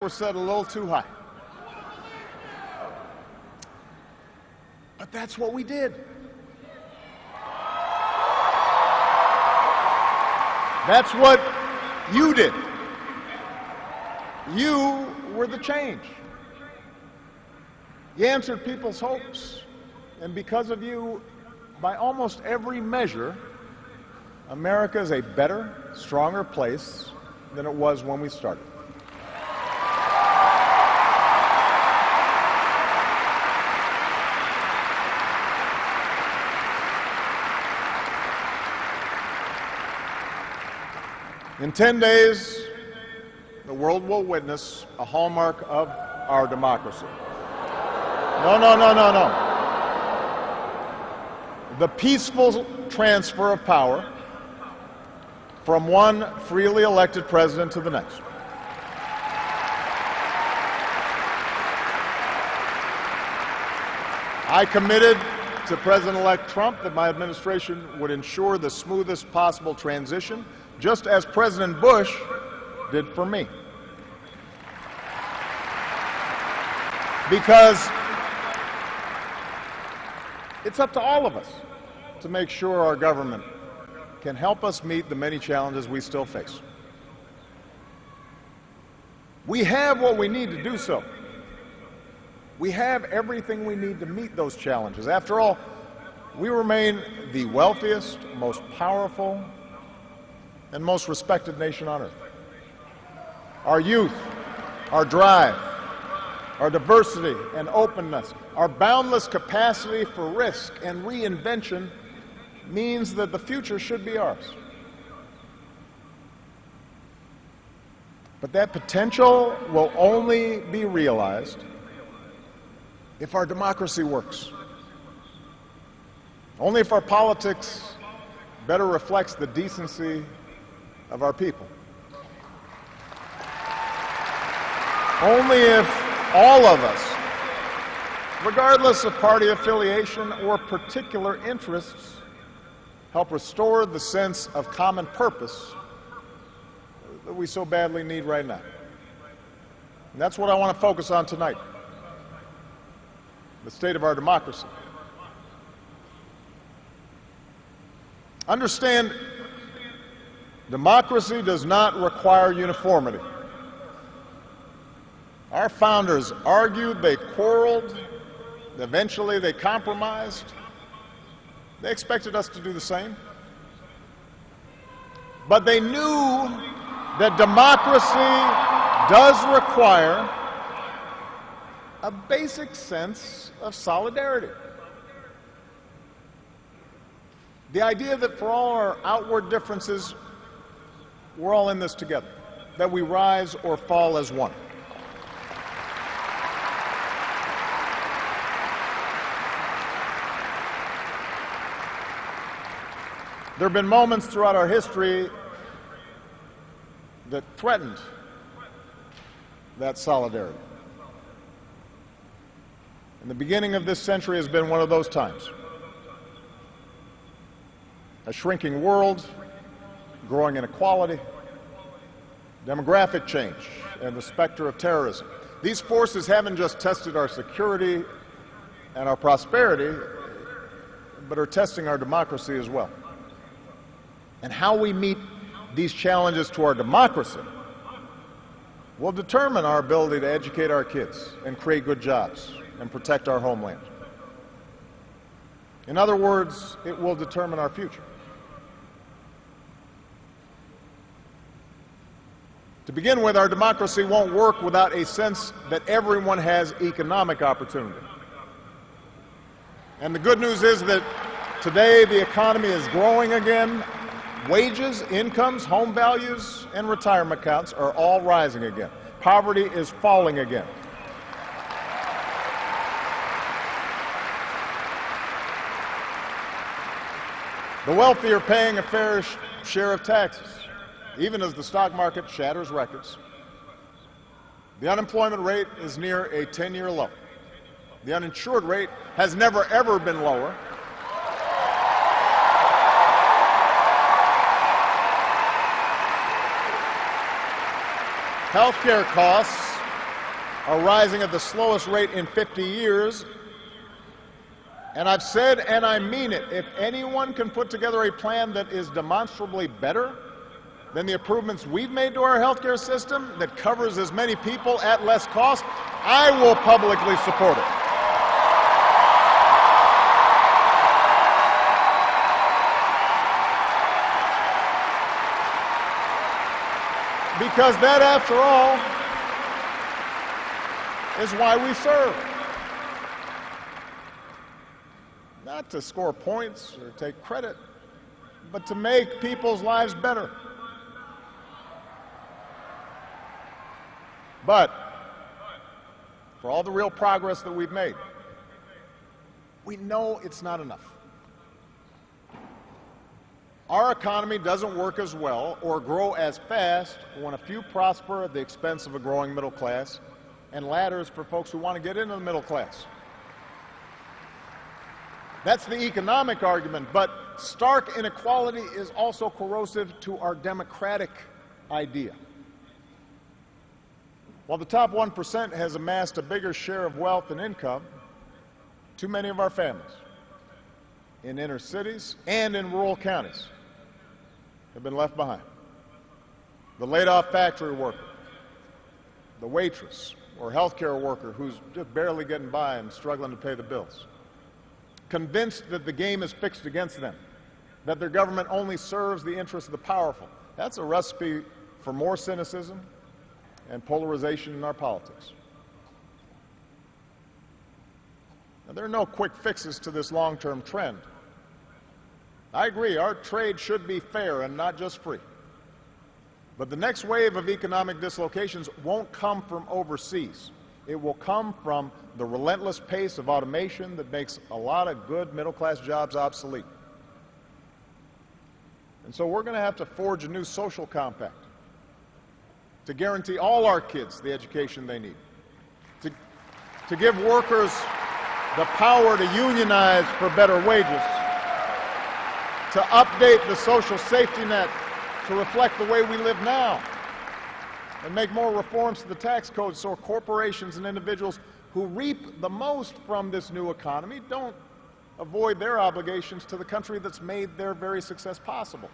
were set a little too high. But that's what we did. That's what you did. You were the change. You answered people's hopes. And because of you, by almost every measure, America is a better, stronger place than it was when we started. In 10 days, the world will witness a hallmark of our democracy. No. The peaceful transfer of power from one freely elected president to the next. I committed to President-elect Trump that my administration would ensure the smoothest possible transition, just as President Bush did for me. Because it's up to all of us to make sure our government can help us meet the many challenges we still face. We have what we need to do so. We have everything we need to meet those challenges. After all, we remain the wealthiest, most powerful, and most respected nation on earth. Our youth, our drive, our diversity and openness, our boundless capacity for risk and reinvention means that the future should be ours. But that potential will only be realized if our democracy works. Only if our politics better reflects the decency of our people. Only if all of us, regardless of party affiliation or particular interests, help restore the sense of common purpose that we so badly need right now. And that's what I want to focus on tonight: the state of our democracy. Understand, democracy does not require uniformity. Our founders argued, they quarreled, eventually they compromised. They expected us to do the same. But they knew that democracy does require a basic sense of solidarity. The idea that for all our outward differences, we're all in this together, that we rise or fall as one. There have been moments throughout our history that threatened that solidarity. And the beginning of this century has been one of those times. A shrinking world, growing inequality, demographic change, and the specter of terrorism. These forces haven't just tested our security and our prosperity, but are testing our democracy as well. And how we meet these challenges to our democracy will determine our ability to educate our kids and create good jobs and protect our homeland. In other words, it will determine our future. To begin with, our democracy won't work without a sense that everyone has economic opportunity. And the good news is that today the economy is growing again. Wages, incomes, home values, and retirement accounts are all rising again. Poverty is falling again. The wealthy are paying a fair share of taxes, even as the stock market shatters records. The unemployment rate is near a 10-year low. The uninsured rate has never, ever been lower. Healthcare costs are rising at the slowest rate in 50 years. And I've said, and I mean it, if anyone can put together a plan that is demonstrably better than the improvements we've made to our healthcare system, that covers as many people at less cost, I will publicly support it. Because that, after all, is why we serve. Not to score points or take credit, but to make people's lives better. But for all the real progress that we've made, we know it's not enough. Our economy doesn't work as well or grow as fast when a few prosper at the expense of a growing middle class and ladders for folks who want to get into the middle class. That's the economic argument, but stark inequality is also corrosive to our democratic idea. While the top 1% has amassed a bigger share of wealth and income, too many of our families in inner cities and in rural counties have been left behind. The laid-off factory worker, the waitress or healthcare worker who's just barely getting by and struggling to pay the bills, convinced that the game is fixed against them, that their government only serves the interests of the powerful. That's a recipe for more cynicism and polarization in our politics. Now, there are no quick fixes to this long-term trend. I agree, our trade should be fair and not just free. But the next wave of economic dislocations won't come from overseas. It will come from the relentless pace of automation that makes a lot of good middle-class jobs obsolete. And so we're going to have to forge a new social compact to guarantee all our kids the education they need, to give workers the power to unionize for better wages, to update the social safety net to reflect the way we live now, and make more reforms to the tax code so corporations and individuals who reap the most from this new economy don't avoid their obligations to the country that's made their very success possible.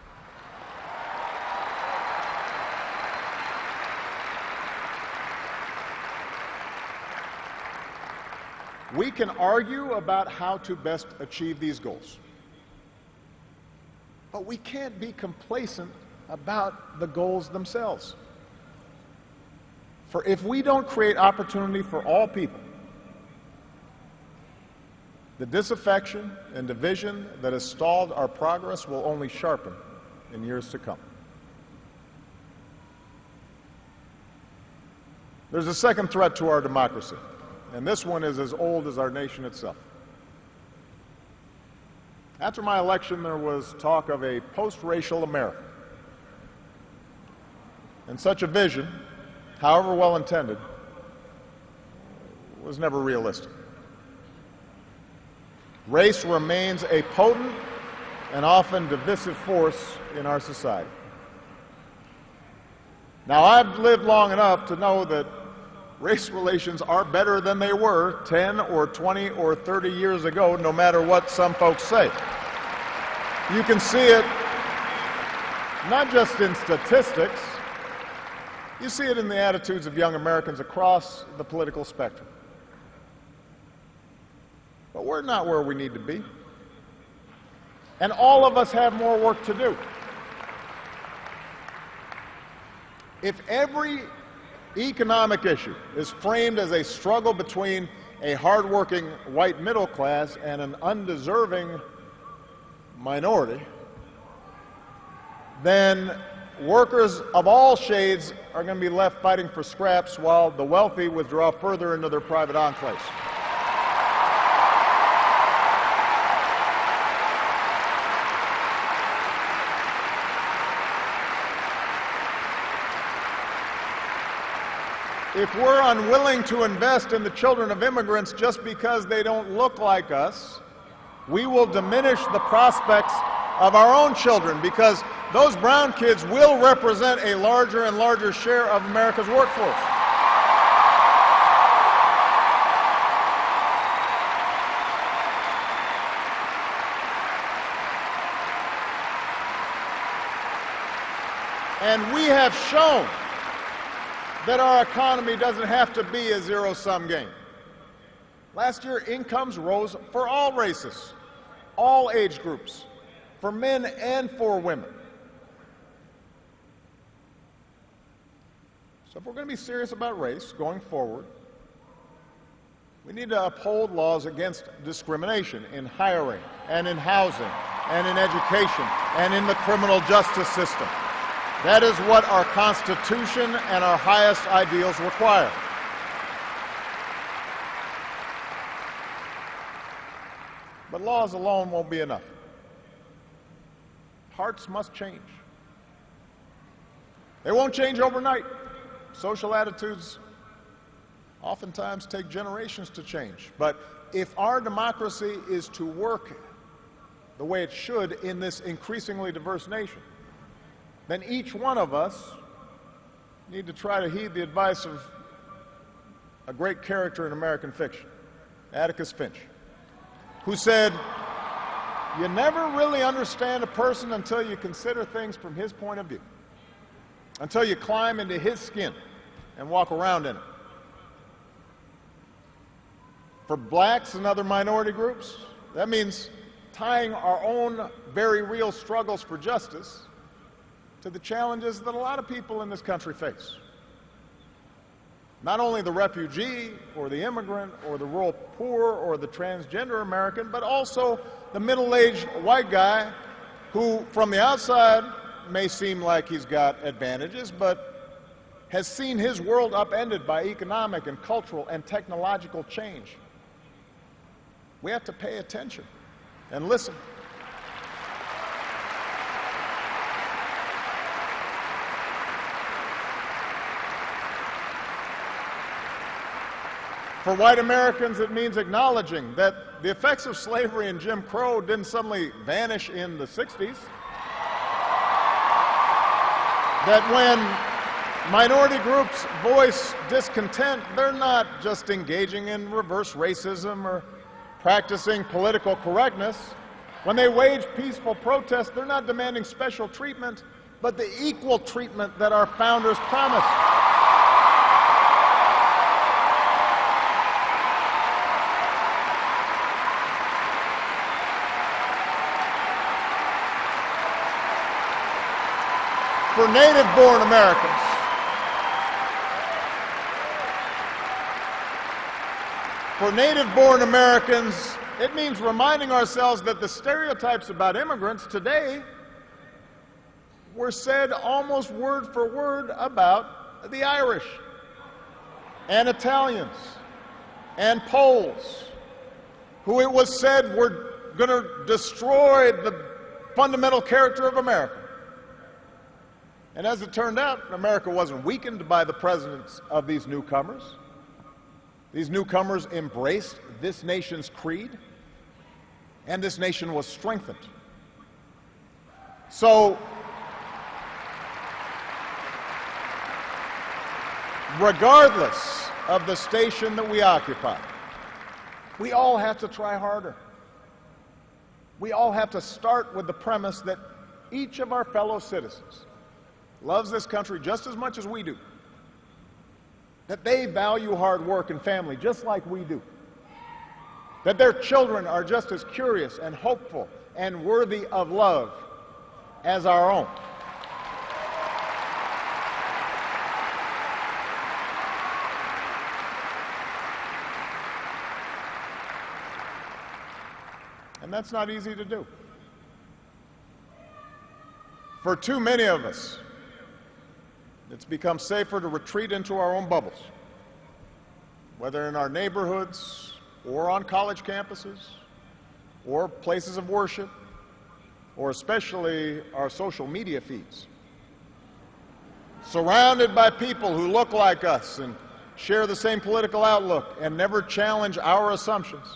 We can argue about how to best achieve these goals, but we can't be complacent about the goals themselves. For if we don't create opportunity for all people, the disaffection and division that has stalled our progress will only sharpen in years to come. There's a second threat to our democracy, and this one is as old as our nation itself. After my election, there was talk of a post-racial America. And such a vision, however well-intended, was never realistic. Race remains a potent and often divisive force in our society. Now, I've lived long enough to know that race relations are better than they were 10 or 20 or 30 years ago, no matter what some folks say. You can see it not just in statistics, you see it in the attitudes of young Americans across the political spectrum. But we're not where we need to be. And all of us have more work to do. If every economic issue is framed as a struggle between a hardworking white middle class and an undeserving minority, then workers of all shades are going to be left fighting for scraps while the wealthy withdraw further into their private enclaves. If we're unwilling to invest in the children of immigrants just because they don't look like us, we will diminish the prospects of our own children, because those brown kids will represent a larger and larger share of America's workforce. And we have shown that our economy doesn't have to be a zero-sum game. Last year, incomes rose for all races, all age groups, for men and for women. So if we're going to be serious about race going forward, we need to uphold laws against discrimination in hiring and in housing and in education and in the criminal justice system. That is what our Constitution and our highest ideals require. But laws alone won't be enough. Hearts must change. They won't change overnight. Social attitudes oftentimes take generations to change. But if our democracy is to work the way it should in this increasingly diverse nation, then each one of us need to try to heed the advice of a great character in American fiction, Atticus Finch, who said, "You never really understand a person until you consider things from his point of view, until you climb into his skin and walk around in it." For blacks and other minority groups, that means tying our own very real struggles for justice to the challenges that a lot of people in this country face. Not only the refugee or the immigrant or the rural poor or the transgender American, but also the middle-aged white guy who, from the outside, may seem like he's got advantages, but has seen his world upended by economic and cultural and technological change. We have to pay attention and listen. For white Americans, it means acknowledging that the effects of slavery and Jim Crow didn't suddenly vanish in the 60s. That when minority groups voice discontent, they're not just engaging in reverse racism or practicing political correctness. When they wage peaceful protest, they're not demanding special treatment, but the equal treatment that our founders promised. For native-born Americans, it means reminding ourselves that the stereotypes about immigrants today were said almost word for word about the Irish and Italians and Poles, who it was said were going to destroy the fundamental character of America. And as it turned out, America wasn't weakened by the presence of these newcomers. These newcomers embraced this nation's creed, and this nation was strengthened. So, regardless of the station that we occupy, we all have to try harder. We all have to start with the premise that each of our fellow citizens loves this country just as much as we do, that they value hard work and family just like we do, that their children are just as curious and hopeful and worthy of love as our own. And that's not easy to do. For too many of us, it's become safer to retreat into our own bubbles, whether in our neighborhoods or on college campuses or places of worship, or especially our social media feeds. Surrounded by people who look like us and share the same political outlook and never challenge our assumptions.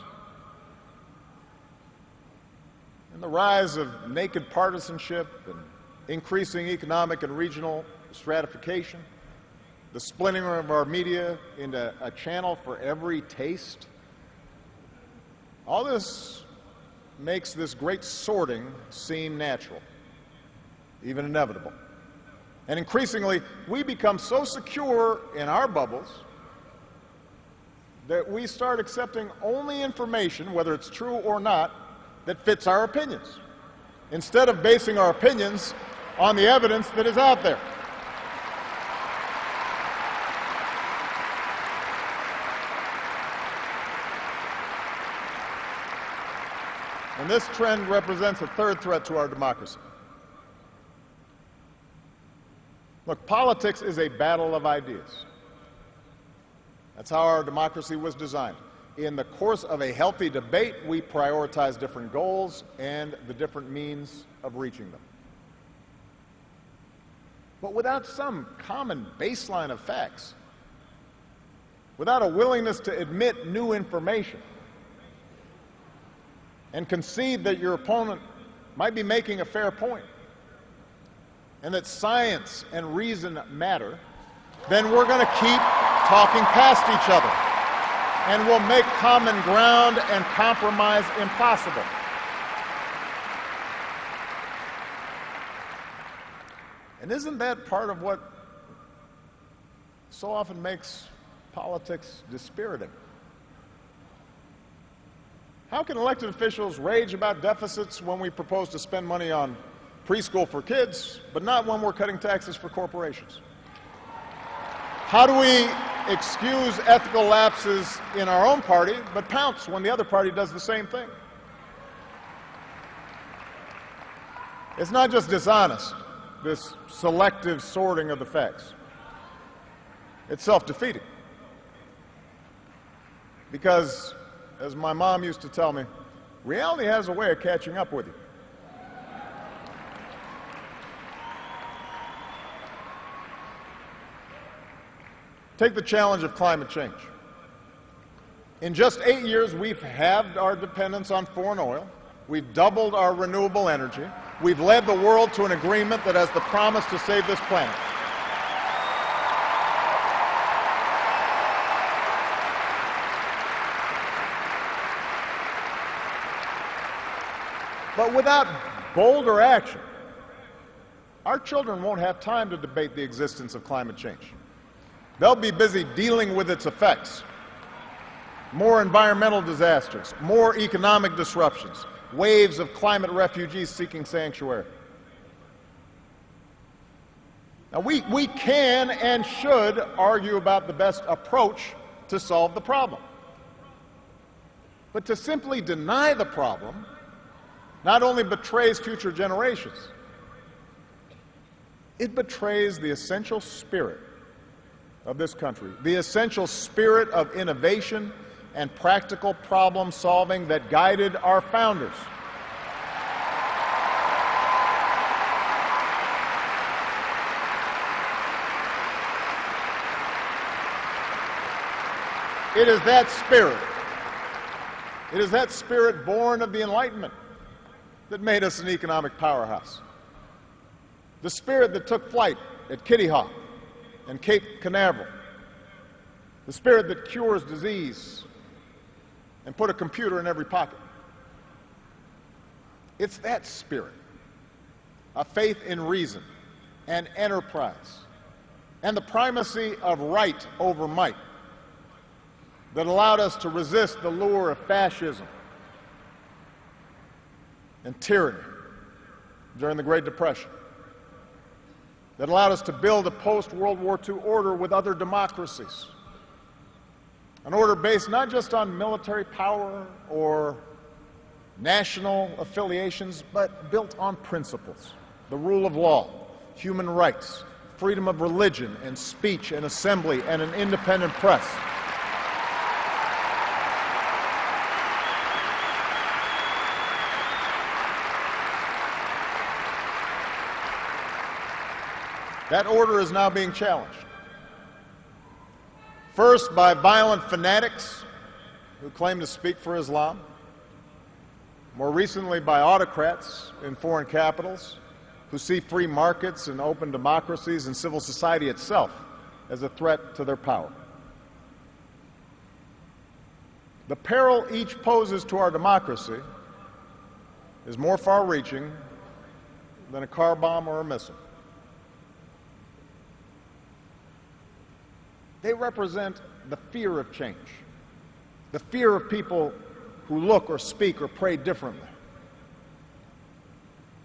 And the rise of naked partisanship and increasing economic and regional stratification, the splintering of our media into a channel for every taste. All this makes this great sorting seem natural, even inevitable. And increasingly, we become so secure in our bubbles that we start accepting only information, whether it's true or not, that fits our opinions, instead of basing our opinions on the evidence that is out there. And this trend represents a third threat to our democracy. Look, politics is a battle of ideas. That's how our democracy was designed. In the course of a healthy debate, we prioritize different goals and the different means of reaching them. But without some common baseline of facts, without a willingness to admit new information and concede that your opponent might be making a fair point and that science and reason matter, then we're going to keep talking past each other and we'll make common ground and compromise impossible. And isn't that part of what so often makes politics dispiriting? How can elected officials rage about deficits when we propose to spend money on preschool for kids, but not when we're cutting taxes for corporations? How do we excuse ethical lapses in our own party, but pounce when the other party does the same thing? It's not just dishonest, this selective sorting of the facts. It's self-defeating. Because, as my mom used to tell me, reality has a way of catching up with you. Take the challenge of climate change. In just 8 years, we've halved our dependence on foreign oil. We've doubled our renewable energy. We've led the world to an agreement that has the promise to save this planet. But without bolder action, our children won't have time to debate the existence of climate change. They'll be busy dealing with its effects. More environmental disasters, more economic disruptions, waves of climate refugees seeking sanctuary. Now, we can and should argue about the best approach to solve the problem. But to simply deny the problem not only betrays future generations, it betrays the essential spirit of this country, the essential spirit of innovation and practical problem solving that guided our founders. It is that spirit born of the Enlightenment that made us an economic powerhouse. The spirit that took flight at Kitty Hawk and Cape Canaveral. The spirit that cures disease and put a computer in every pocket. It's that spirit, a faith in reason and enterprise and the primacy of right over might that allowed us to resist the lure of fascism and tyranny during the Great Depression, that allowed us to build a post-World War II order with other democracies, an order based not just on military power or national affiliations, but built on principles: the rule of law, human rights, freedom of religion and speech and assembly, and an independent press. That order is now being challenged. First, by violent fanatics who claim to speak for Islam. More recently, by autocrats in foreign capitals who see free markets and open democracies and civil society itself as a threat to their power. The peril each poses to our democracy is more far-reaching than a car bomb or a missile. They represent the fear of change, the fear of people who look or speak or pray differently,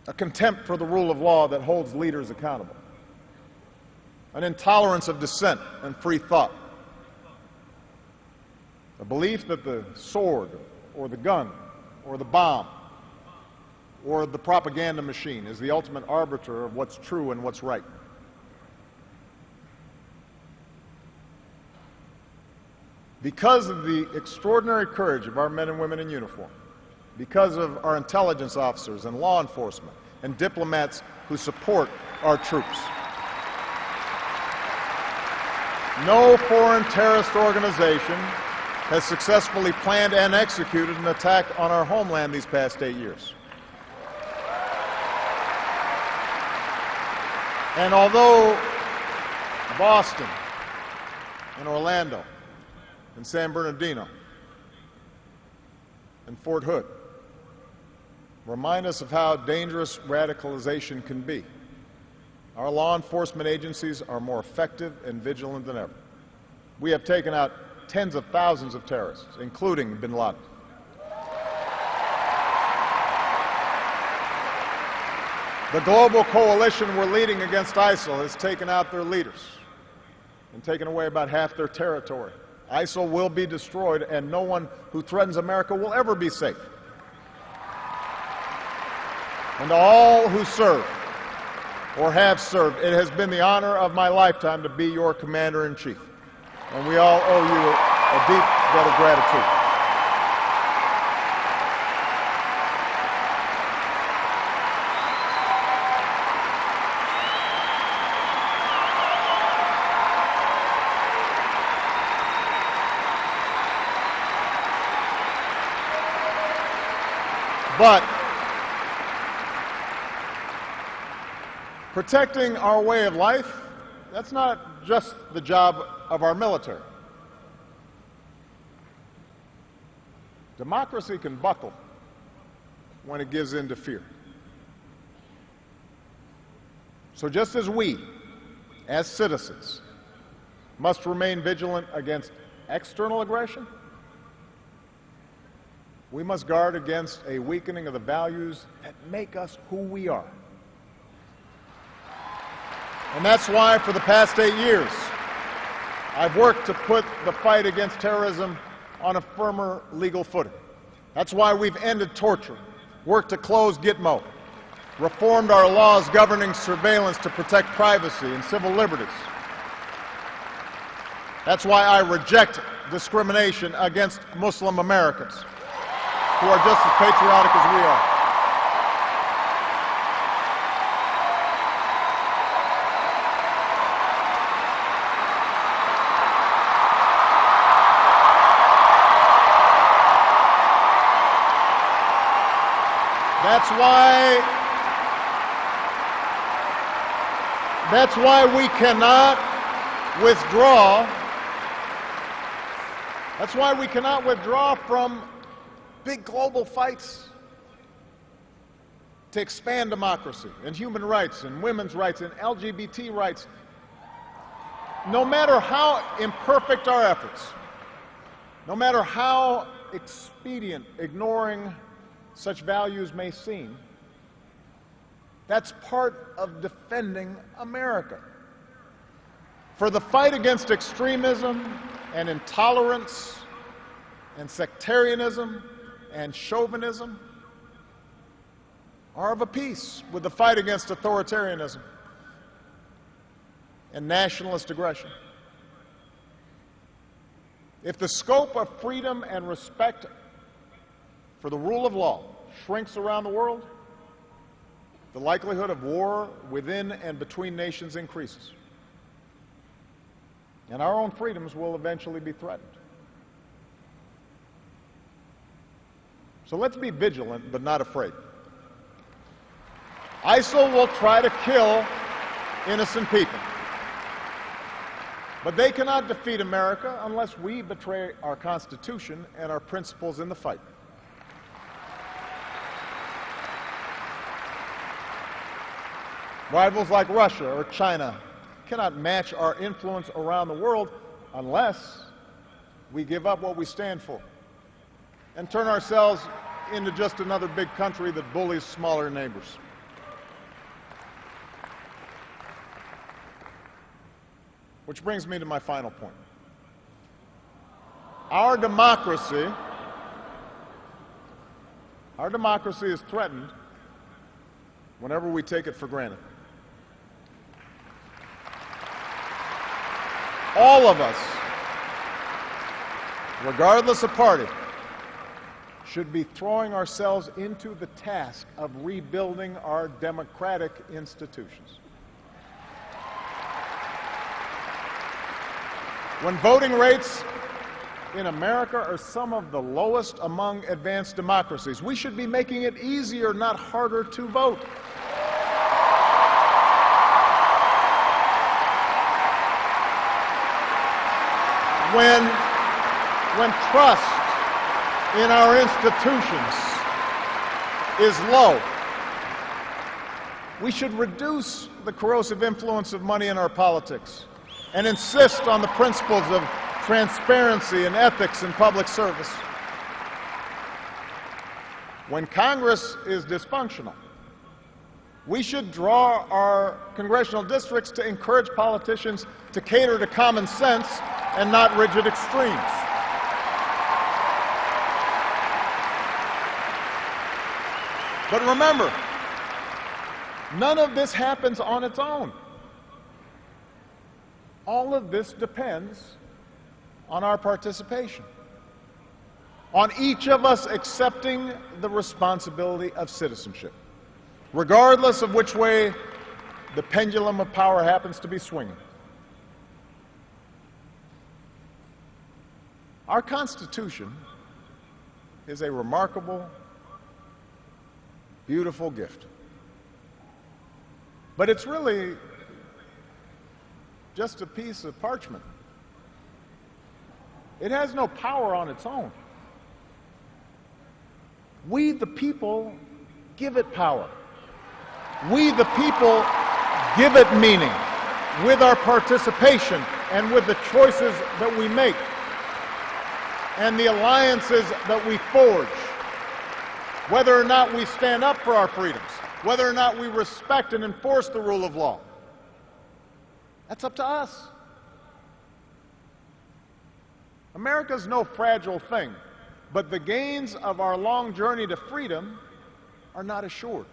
a contempt for the rule of law that holds leaders accountable, an intolerance of dissent and free thought, a belief that the sword or the gun or the bomb or the propaganda machine is the ultimate arbiter of what's true and what's right. Because of the extraordinary courage of our men and women in uniform, because of our intelligence officers and law enforcement and diplomats who support our troops, no foreign terrorist organization has successfully planned and executed an attack on our homeland these past 8 years. And although Boston and Orlando and San Bernardino and Fort Hood remind us of how dangerous radicalization can be, our law enforcement agencies are more effective and vigilant than ever. We have taken out tens of thousands of terrorists, including bin Laden. The global coalition we're leading against ISIL has taken out their leaders and taken away about half their territory. ISIL will be destroyed, and no one who threatens America will ever be safe. And to all who serve or have served, it has been the honor of my lifetime to be your commander-in-chief. And we all owe you a deep debt of gratitude. But protecting our way of life, that's not just the job of our military. Democracy can buckle when it gives in to fear. So just as we, as citizens, must remain vigilant against external aggression, we must guard against a weakening of the values that make us who we are. And that's why for the past 8 years, I've worked to put the fight against terrorism on a firmer legal footing. That's why we've ended torture, worked to close Gitmo, reformed our laws governing surveillance to protect privacy and civil liberties. That's why I reject discrimination against Muslim Americans, who are just as patriotic as we are. That's why we cannot withdraw. That's why we cannot withdraw from big global fights to expand democracy and human rights and women's rights and LGBT rights. No matter how imperfect our efforts, no matter how expedient ignoring such values may seem, that's part of defending America. For the fight against extremism and intolerance and sectarianism and chauvinism are of a piece with the fight against authoritarianism and nationalist aggression. If the scope of freedom and respect for the rule of law shrinks around the world, the likelihood of war within and between nations increases. And our own freedoms will eventually be threatened. So let's be vigilant, but not afraid. ISIL will try to kill innocent people. But they cannot defeat America unless we betray our Constitution and our principles in the fight. Rivals like Russia or China cannot match our influence around the world unless we give up what we stand for and turn ourselves into just another big country that bullies smaller neighbors. Which brings me to my final point. Our democracy is threatened whenever we take it for granted. All of us, regardless of party, should be throwing ourselves into the task of rebuilding our democratic institutions. When voting rates in America are some of the lowest among advanced democracies, we should be making it easier, not harder, to vote. When trust in our institutions is low, we should reduce the corrosive influence of money in our politics and insist on the principles of transparency and ethics in public service. When Congress is dysfunctional, we should draw our congressional districts to encourage politicians to cater to common sense and not rigid extremes. But remember, none of this happens on its own. All of this depends on our participation, on each of us accepting the responsibility of citizenship, regardless of which way the pendulum of power happens to be swinging. Our Constitution is a remarkable, beautiful gift. But it's really just a piece of parchment. It has no power on its own. We, the people, give it power. We, the people, give it meaning with our participation and with the choices that we make and the alliances that we forge. Whether or not we stand up for our freedoms, whether or not we respect and enforce the rule of law, that's up to us. America's no fragile thing, but the gains of our long journey to freedom are not assured.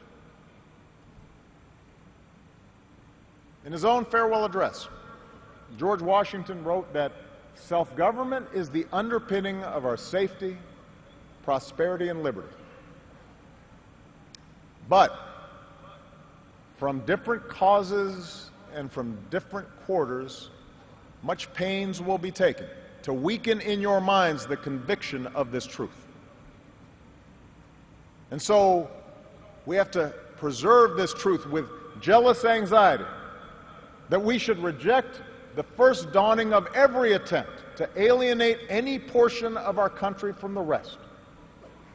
In his own farewell address, George Washington wrote that self-government is the underpinning of our safety, prosperity, and liberty. But from different causes and from different quarters, much pains will be taken to weaken in your minds the conviction of this truth. And so we have to preserve this truth with jealous anxiety that we should reject the first dawning of every attempt to alienate any portion of our country from the rest,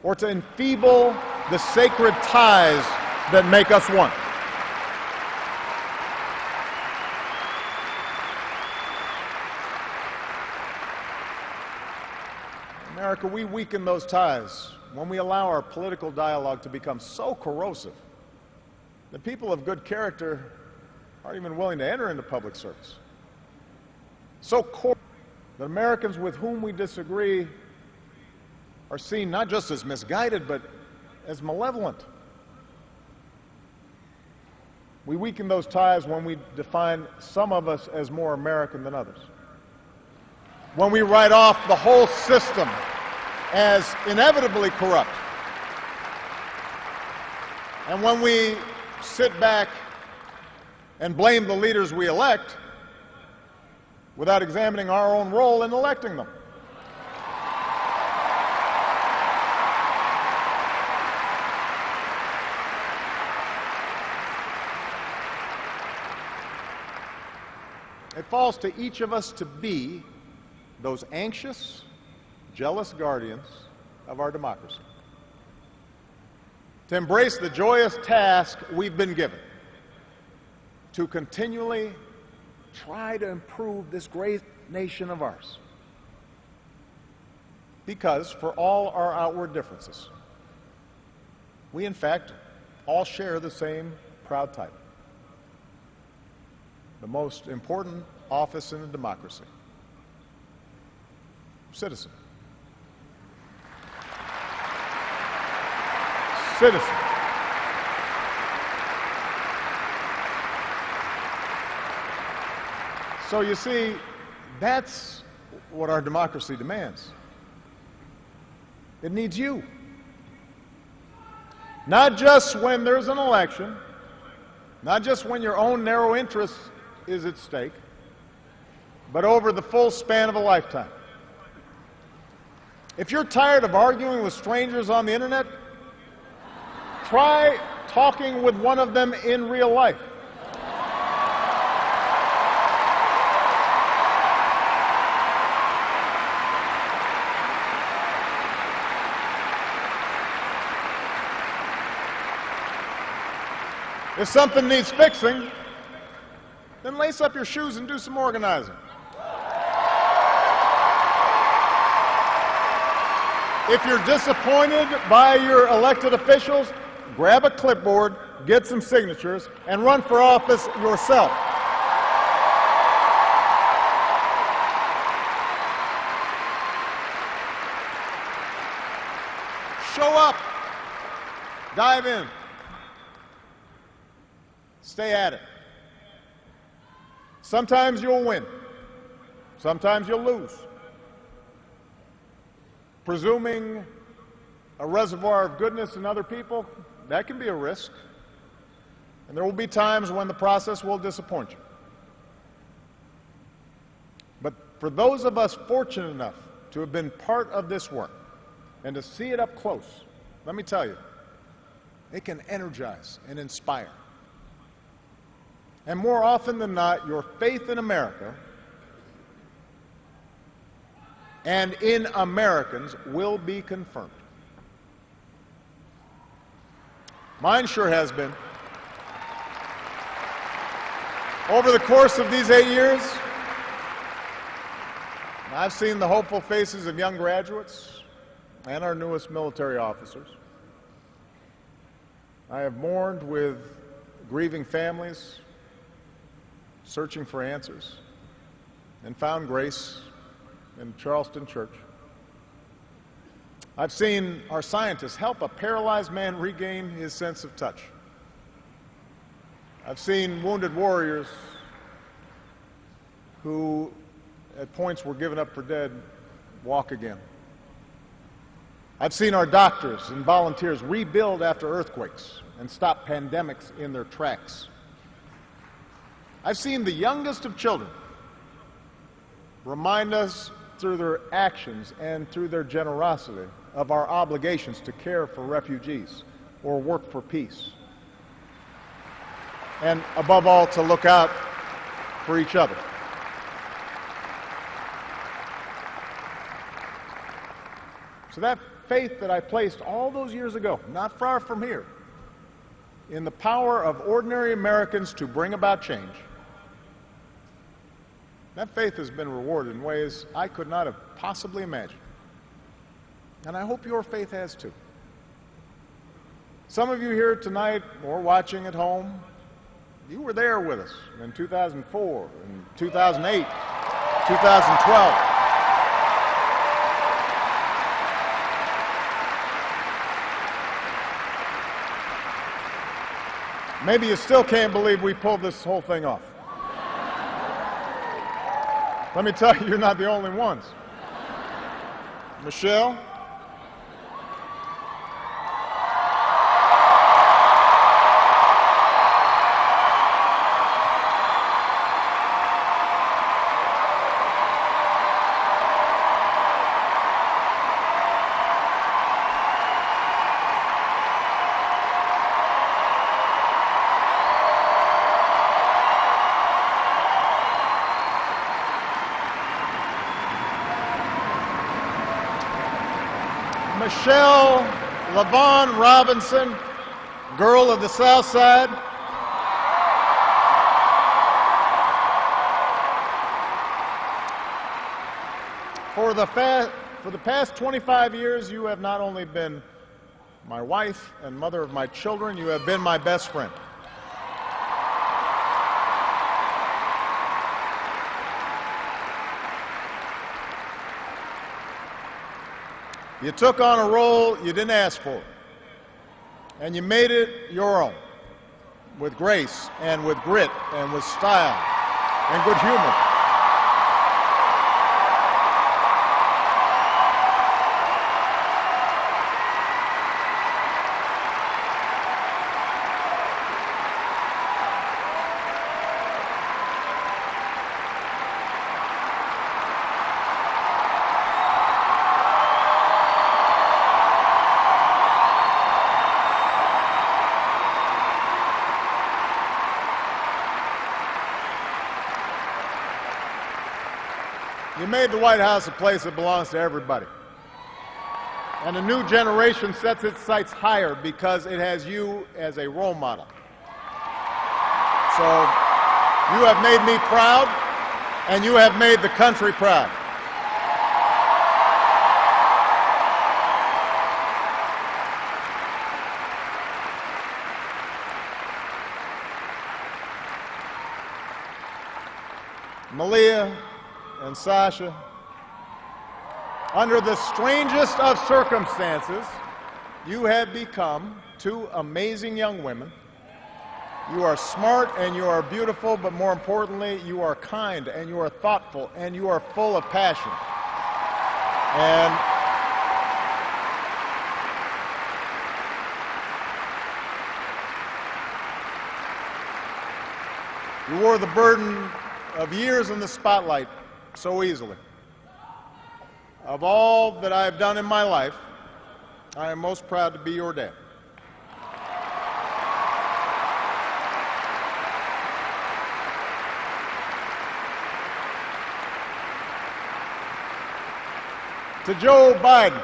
or to enfeeble the sacred ties that make us one. America, we weaken those ties when we allow our political dialogue to become so corrosive that people of good character aren't even willing to enter into public service. So core that Americans with whom we disagree are seen not just as misguided, but as malevolent. We weaken those ties when we define some of us as more American than others, when we write off the whole system as inevitably corrupt, and when we sit back and blame the leaders we elect without examining our own role in electing them. It falls to each of us to be those anxious, jealous guardians of our democracy, to embrace the joyous task we've been given, to continually try to improve this great nation of ours. Because for all our outward differences, we in fact all share the same proud title, the most important office in a democracy: citizen. Citizen. So you see, that's what our democracy demands. It needs you. Not just when there's an election, not just when your own narrow interest is at stake, but over the full span of a lifetime. If you're tired of arguing with strangers on the internet, try talking with one of them in real life. If something needs fixing, then lace up your shoes and do some organizing. If you're disappointed by your elected officials, grab a clipboard, get some signatures, and run for office yourself. Show up. Dive in. Stay at it. Sometimes you'll win. Sometimes you'll lose. Presuming a reservoir of goodness in other people, that can be a risk. And there will be times when the process will disappoint you. But for those of us fortunate enough to have been part of this work and to see it up close, let me tell you, it can energize and inspire. And more often than not, your faith in America and in Americans will be confirmed. Mine sure has been. Over the course of these 8 years, I've seen the hopeful faces of young graduates and our newest military officers. I have mourned with grieving families, searching for answers, and found grace in Charleston Church. I've seen our scientists help a paralyzed man regain his sense of touch. I've seen wounded warriors who at points were given up for dead walk again. I've seen our doctors and volunteers rebuild after earthquakes and stop pandemics in their tracks. I've seen the youngest of children remind us through their actions and through their generosity of our obligations to care for refugees or work for peace. And above all, to look out for each other. So that faith that I placed all those years ago, not far from here, in the power of ordinary Americans to bring about change, that faith has been rewarded in ways I could not have possibly imagined. And I hope your faith has too. Some of you here tonight or watching at home, you were there with us in 2004, in 2008, 2012. Maybe you still can't believe we pulled this whole thing off. Let me tell you, you're not the only ones. Michelle? Michelle LaVaughn Robinson, girl of the South Side. For the past 25 years, you have not only been my wife and mother of my children, you have been my best friend. You took on a role you didn't ask for, and you made it your own, with grace and with grit and with style and good humor. You made the White House a place that belongs to everybody. And a new generation sets its sights higher because it has you as a role model. So you have made me proud, and you have made the country proud. Malia and Sasha, under the strangest of circumstances, you have become two amazing young women. You are smart and you are beautiful, but more importantly, you are kind and you are thoughtful and you are full of passion. And you wore the burden of years in the spotlight so easily. Of all that I have done in my life, I am most proud to be your dad. To Joe Biden,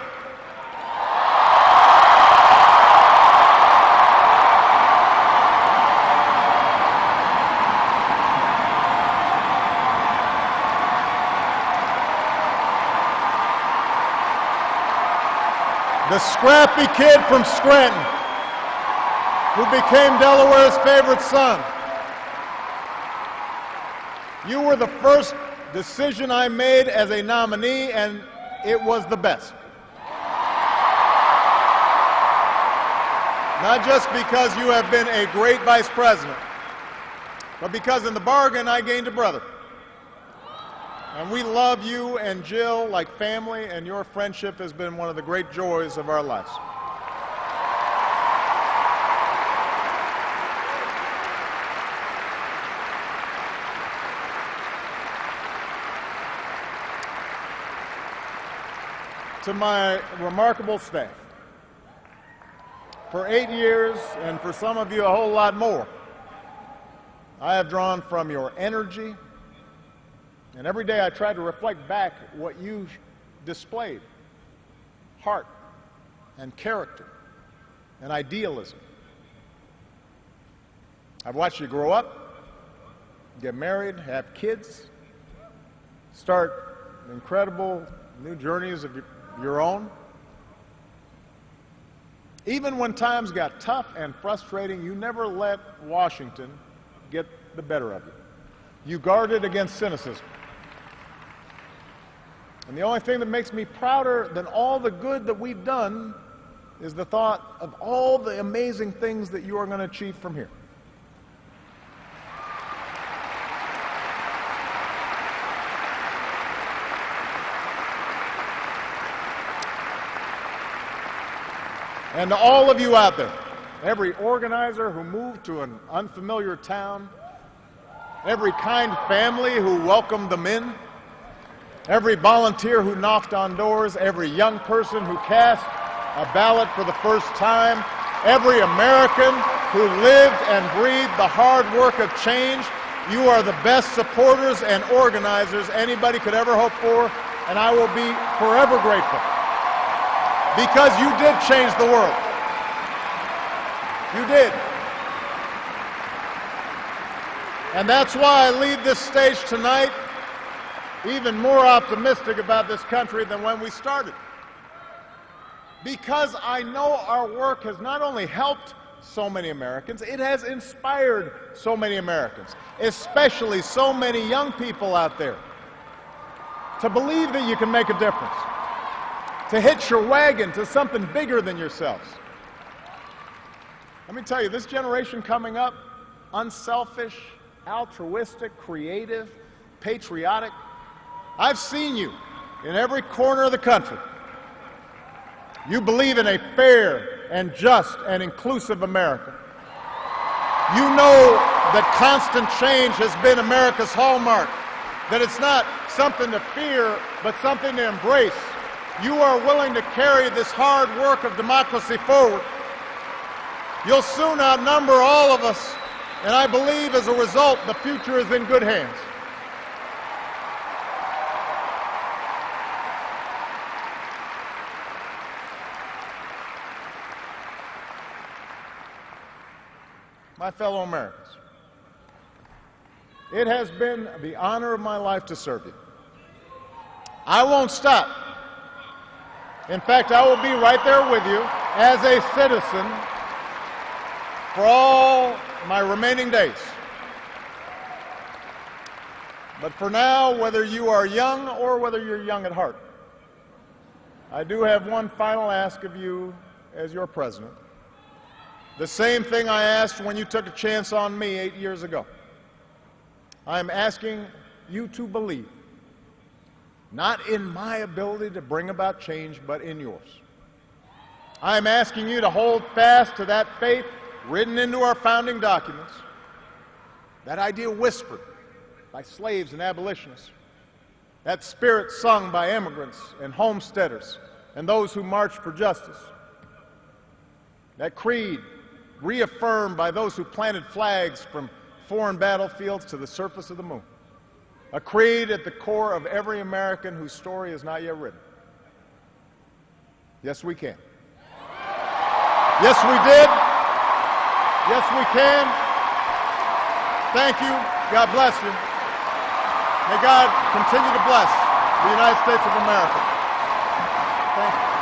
the scrappy kid from Scranton who became Delaware's favorite son. You were the first decision I made as a nominee, and it was the best. Not just because you have been a great vice president, but because in the bargain I gained a brother. And we love you and Jill like family, and your friendship has been one of the great joys of our lives. To my remarkable staff, for 8 years, and for some of you a whole lot more, I have drawn from your energy. And every day I try to reflect back what you displayed: heart and character and idealism. I've watched you grow up, get married, have kids, start incredible new journeys of your own. Even when times got tough and frustrating, you never let Washington get the better of you. You guarded against cynicism. And the only thing that makes me prouder than all the good that we've done is the thought of all the amazing things that you are going to achieve from here. And to all of you out there, every organizer who moved to an unfamiliar town, every kind family who welcomed them in, every volunteer who knocked on doors, every young person who cast a ballot for the first time, every American who lived and breathed the hard work of change, you are the best supporters and organizers anybody could ever hope for, and I will be forever grateful. Because you did change the world. You did. And that's why I leave this stage tonight even more optimistic about this country than when we started. Because I know our work has not only helped so many Americans, it has inspired so many Americans, especially so many young people out there, to believe that you can make a difference, to hitch your wagon to something bigger than yourselves. Let me tell you, this generation coming up, unselfish, altruistic, creative, patriotic, I've seen you in every corner of the country. You believe in a fair and just and inclusive America. You know that constant change has been America's hallmark, that it's not something to fear, but something to embrace. You are willing to carry this hard work of democracy forward. You'll soon outnumber all of us, and I believe as a result, the future is in good hands. My fellow Americans, it has been the honor of my life to serve you. I won't stop. In fact, I will be right there with you as a citizen for all my remaining days. But for now, whether you are young or whether you're young at heart, I do have one final ask of you as your president. The same thing I asked when you took a chance on me 8 years ago. I'm asking you to believe, not in my ability to bring about change, but in yours. I'm asking you to hold fast to that faith written into our founding documents, that idea whispered by slaves and abolitionists, that spirit sung by immigrants and homesteaders and those who marched for justice, that creed reaffirmed by those who planted flags from foreign battlefields to the surface of the moon. A creed at the core of every American whose story is not yet written. Yes, we can. Yes, we did. Yes, we can. Thank you. God bless you. May God continue to bless the United States of America. Thank you.